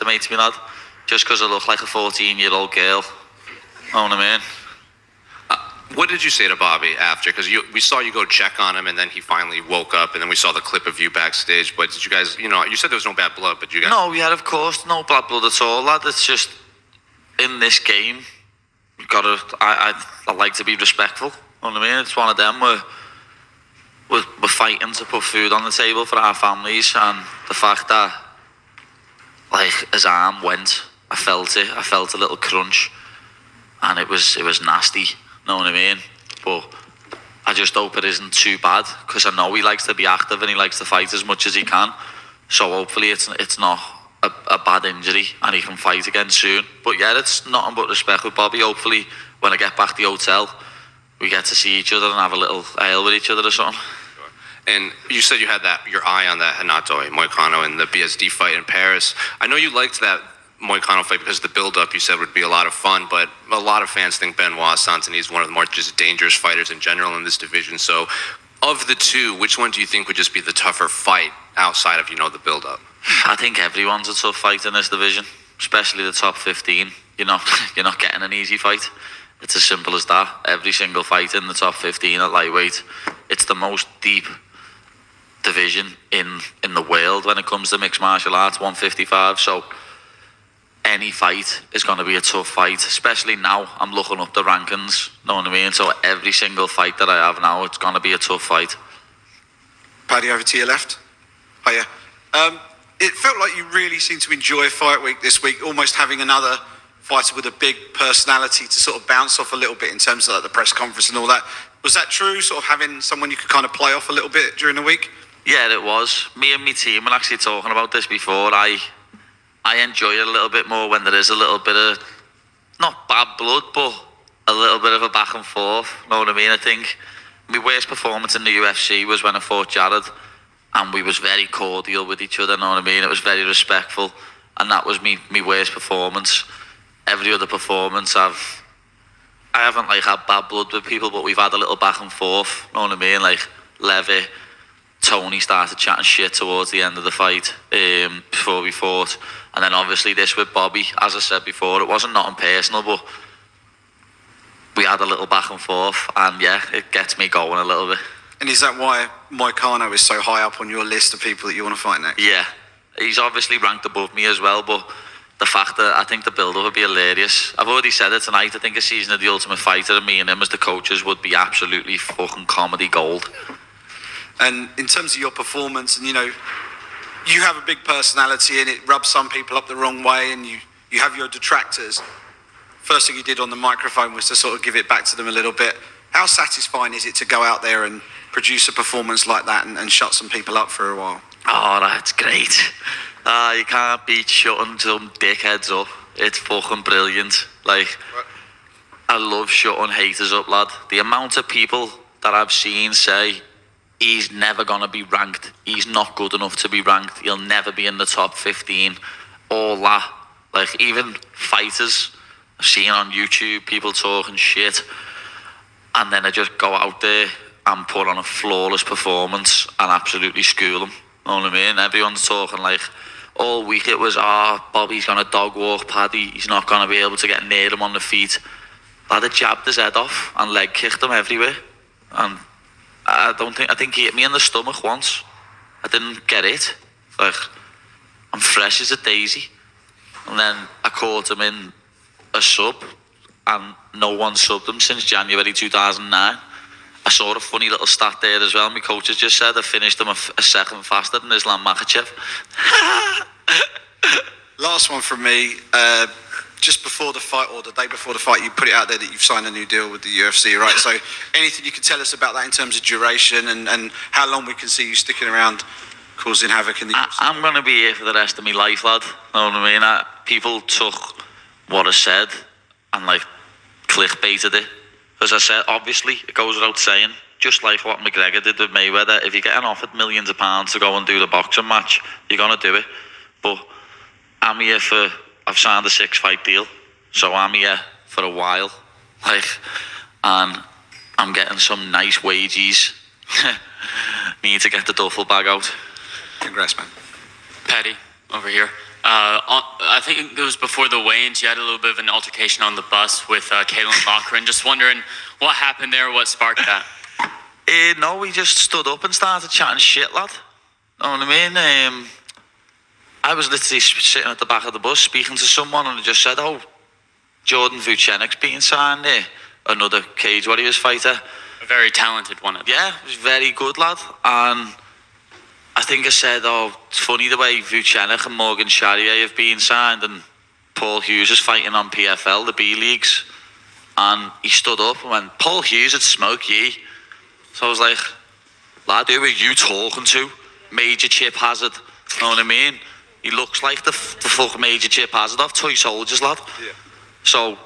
underestimate me, lad. Just because I look like a 14-year-old girl. Know what I mean? What did you say to Bobby after? Because we saw you go check on him, and then he finally woke up, and then we saw the clip of you backstage. But did you guys, you said there was no bad blood, but you guys... No, yeah, of course, no bad blood at all, lad. It's just, in this game, you've got to, I like to be respectful. Know what I mean? It's one of them where we're fighting to put food on the table for our families, and the fact that, like, his arm went, I felt it. I felt a little crunch, and it was nasty. Know what I mean? But I just hope it isn't too bad, because I know he likes to be active and he likes to fight as much as he can. So hopefully it's not a bad injury and he can fight again soon. But yeah, it's nothing but respect with Bobby. Hopefully when I get back to the hotel, we get to see each other and have a little ale with each other or something. And you said you had your eye on that Renato Moicano in the BSD fight in Paris. I know you liked that Moicano fight because the build-up you said would be a lot of fun, but a lot of fans think Benoit Saint-Denis is one of the more just dangerous fighters in general in this division. So of the two, which one do you think would just be the tougher fight outside of, the build-up? I think everyone's a tough fight in this division, especially the top 15. You're not getting an easy fight. It's as simple as that. Every single fight in the top 15 at lightweight, it's the most deep division in the world when it comes to mixed martial arts, 155. So any fight is going to be a tough fight, especially now I'm looking up the rankings, know what I mean? So every single fight that I have now, it's going to be a tough fight. Paddy, over to your left. Hiya. It felt like you really seemed to enjoy Fight Week this week, almost having another fighter with a big personality to sort of bounce off a little bit in terms of like the press conference and all that. Was that true, sort of having someone you could kind of play off a little bit during the week? Yeah, it was. Me and my team were actually talking about this before. I enjoy it a little bit more when there is a little bit of, not bad blood, but a little bit of a back and forth. Know what I mean? I think my worst performance in the UFC was when I fought Jared, and we was very cordial with each other. Know what I mean? It was very respectful, and that was me worst performance. Every other performance, I haven't like had bad blood with people, but we've had a little back and forth. Know what I mean? Like Levy, Tony started chatting shit towards the end of the fight before we fought. And then obviously this with Bobby, as I said before, it wasn't nothing personal, but we had a little back and forth, and yeah, it gets me going a little bit. And is that why Moicano is so high up on your list of people that you want to fight next? Yeah, he's obviously ranked above me as well, but the fact that I think the build-up would be hilarious. I've already said it tonight, I think a season of The Ultimate Fighter and me and him as the coaches would be absolutely fucking comedy gold. And in terms of your performance, and you have a big personality and it rubs some people up the wrong way, and you have your detractors. First thing you did on the microphone was to sort of give it back to them a little bit. How satisfying is it to go out there and produce a performance like that and shut some people up for a while? Oh, that's great. You can't beat shutting some dickheads up. It's fucking brilliant. Like, I love shutting haters up, lad. The amount of people that I've seen say, he's never going to be ranked. He's not good enough to be ranked. He'll never be in the top 15. All that. Like, even fighters I've seen on YouTube, people talking shit. And then I just go out there and put on a flawless performance and absolutely school them. Know what I mean? Everyone's talking like, all week it was, Bobby's going to dog walk Paddy. He's not going to be able to get near him on the feet. I had jabbed his head off and leg kicked him everywhere. And I think he hit me in the stomach once. I didn't get it. Like, I'm fresh as a daisy. And then I caught him in a sub, and no one subbed him since January 2009. I saw a funny little stat there as well. My coaches just said I finished him a second faster than Islam Makhachev. Last one from me. Just before the fight, or the day before the fight, you put it out there that you've signed a new deal with the UFC, right? So anything you can tell us about that in terms of duration and how long we can see you sticking around causing havoc in the UFC? I'm going to be here for the rest of my life, lad. Know what I mean? People took what I said and like clickbaited it. As I said, obviously, it goes without saying, just like what McGregor did with Mayweather, if you're getting offered millions of pounds to go and do the boxing match, you're going to do it. But I'm here I've signed a 6-fight deal, so I'm here for a while, and I'm getting some nice wages. Need to get the duffel bag out. Congrats, man. Paddy, over here. I think it was before the weigh-ins. You had a little bit of an altercation on the bus with Kalen Lochran. Just wondering what happened there, what sparked that? No, we just stood up and started chatting shit, lad. Know what I mean? I was literally sitting at the back of the bus speaking to someone, and I just said, "Oh, Jordan Vucenic's being signed there, another Cage Warriors fighter." A very talented one. Yeah, he was very good, lad. And I think I said, "Oh, it's funny the way Vucenic and Morgan Charrier have been signed, and Paul Hughes is fighting on PFL, the B leagues." And he stood up and went, "Paul Hughes would smoke ye." So I was like, "Lad, who are you talking to? Major Chip Hazard." You know what I mean? He looks like the fuck Major Chip Hazard of Toy Soldiers, lad. Yeah. So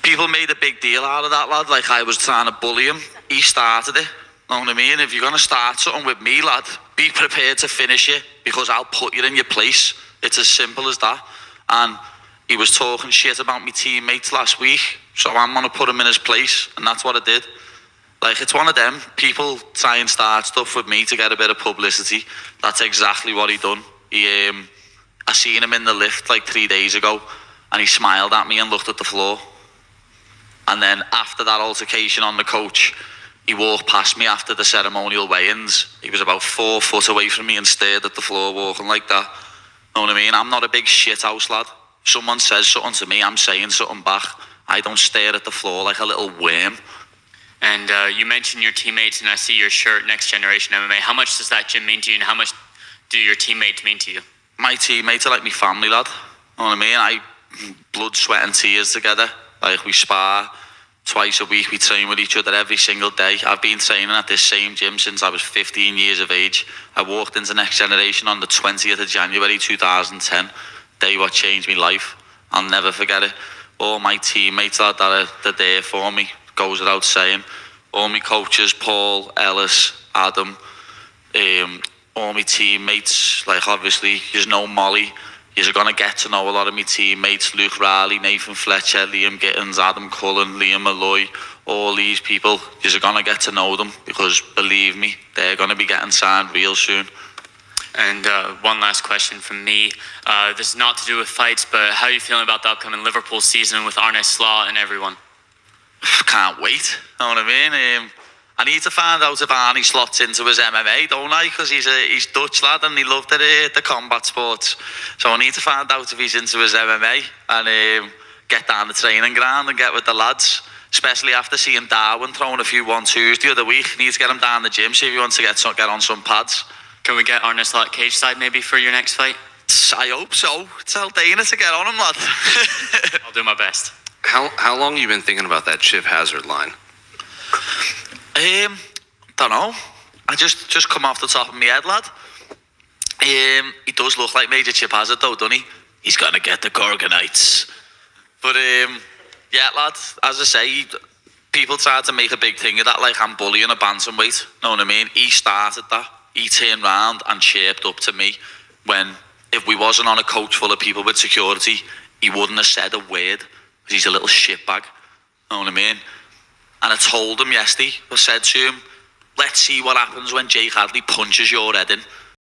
people made a big deal out of that, lad. Like I was trying to bully him. He started it. Know what I mean? If you're going to start something with me, lad, be prepared to finish it, because I'll put you in your place. It's as simple as that. And he was talking shit about my teammates last week, so I'm going to put him in his place, and that's what I did. Like, it's one of them. People try and start stuff with me to get a bit of publicity. That's exactly what he done. I seen him in the lift like 3 days ago, and he smiled at me and looked at the floor. And then after that altercation on the coach, he walked past me after the ceremonial weigh-ins. He was about 4 foot away from me and stared at the floor, walking like that. Know what I mean? I'm not a big shithouse, lad. If someone says something to me, I'm saying something back. I don't stare at the floor like a little worm. And you mentioned your teammates, and I see your shirt, Next Generation MMA. How much does that gym mean to you, and how much do your teammates mean to you? My teammates are like my family, lad. Know what I mean? Blood, sweat and tears together. Like, we spar twice a week. We train with each other every single day. I've been training at this same gym since I was 15 years of age. I walked into Next Generation on the 20th of January 2010. Day what changed my life. I'll never forget it. All my teammates, lad, that are there for me, goes without saying. All my coaches, Paul, Ellis, Adam, all my teammates, like obviously, you know Molly. You're going to get to know a lot of my teammates, Luke Riley, Nathan Fletcher, Liam Gittins, Adam Cullen, Liam Malloy, all these people. You're going to get to know them, because believe me, they're going to be getting signed real soon. And one last question from me. This is not to do with fights, but how are you feeling about the upcoming Liverpool season with Arne Slot and everyone? Can't wait. Know what I mean? I need to find out if Arnie slots into his MMA, don't I? Because he's Dutch lad and he loved the combat sports. So I need to find out if he's into his MMA and get down the training ground and get with the lads. Especially after seeing Darwin throwing a few 1-2s the other week. Need to get him down the gym, see if he wants to get on some pads. Can we get Arne Slot cage side maybe for your next fight? I hope so. Tell Dana to get on him, lad. I'll do my best. How long have you been thinking about that Chip Hazard line? Don't know. I just come off the top of my head, lad. He does look like Major Chip Hazard though, doesn't he? He's gonna get the Gorgonites. But yeah, lad, as I say, people try to make a big thing of that, like I'm bullying a bantamweight. Know what I mean? He started that. He turned round and chirped up to me when, if we wasn't on a coach full of people with security, he wouldn't have said a word. He's a little shitbag. Know what I mean? And I told him yesterday, I said to him, let's see what happens when Jake Hadley punches your head in.